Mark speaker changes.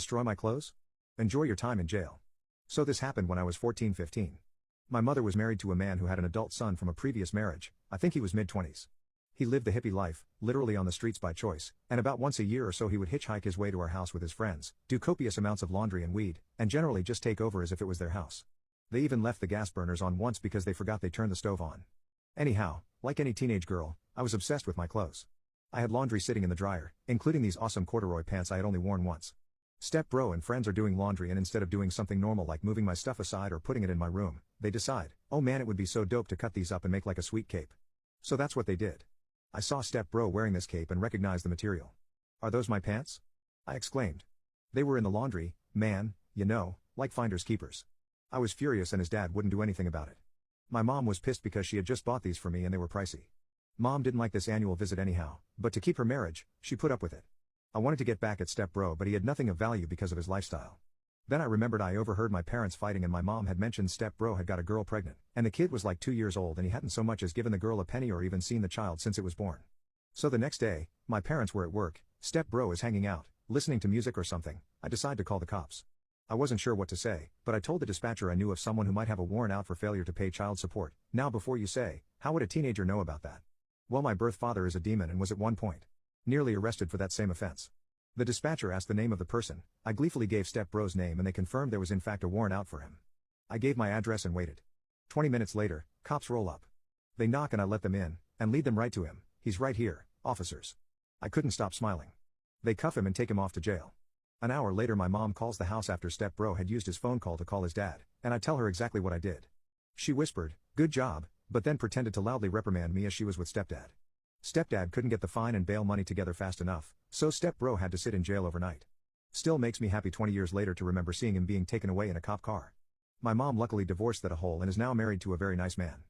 Speaker 1: Destroy my clothes? Enjoy your time in jail. So this happened when I was 14-15. My mother was married to a man who had an adult son from a previous marriage. I think he was mid-20s. He lived the hippie life, literally on the streets by choice, and about once a year or so he would hitchhike his way to our house with his friends, do copious amounts of laundry and weed, and generally just take over as if it was their house. They even left the gas burners on once because they forgot they turned the stove on. Anyhow, like any teenage girl, I was obsessed with my clothes. I had laundry sitting in the dryer, including these awesome corduroy pants I had only worn once. Step bro and friends are doing laundry, and instead of doing something normal like moving my stuff aside or putting it in my room, they decide, oh man, it would be so dope to cut these up and make like a sweet cape. So that's what they did. I saw Step bro wearing this cape and recognized the material. Are those my pants? I exclaimed. They were in the laundry, man, you know, like finders keepers. I was furious and his dad wouldn't do anything about it. My mom was pissed because she had just bought these for me and they were pricey. Mom didn't like this annual visit anyhow, but to keep her marriage, she put up with it. I wanted to get back at Step bro, but he had nothing of value because of his lifestyle. Then I remembered I overheard my parents fighting and my mom had mentioned Step bro had got a girl pregnant, and the kid was like 2 years old and he hadn't so much as given the girl a penny or even seen the child since it was born. So the next day, my parents were at work, Step bro is hanging out, listening to music or something. I decided to call the cops. I wasn't sure what to say, but I told the dispatcher I knew of someone who might have a warrant out for failure to pay child support. Now before you say, how would a teenager know about that? Well, my birth father is a demon and was at one point nearly arrested for that same offense. The dispatcher asked the name of the person. I gleefully gave Step bro's name and they confirmed there was in fact a warrant out for him. I gave my address and waited. 20 minutes later, cops roll up. They knock and I let them in, and lead them right to him. He's right here, officers. I couldn't stop smiling. They cuff him and take him off to jail. An hour later my mom calls the house after Step bro had used his phone call to call his dad, and I tell her exactly what I did. She whispered, good job, but then pretended to loudly reprimand me as she was with stepdad. Stepdad couldn't get the fine and bail money together fast enough, so Step bro had to sit in jail overnight. Still makes me happy 20 years later to remember seeing him being taken away in a cop car. My mom luckily divorced that a hole and is now married to a very nice man.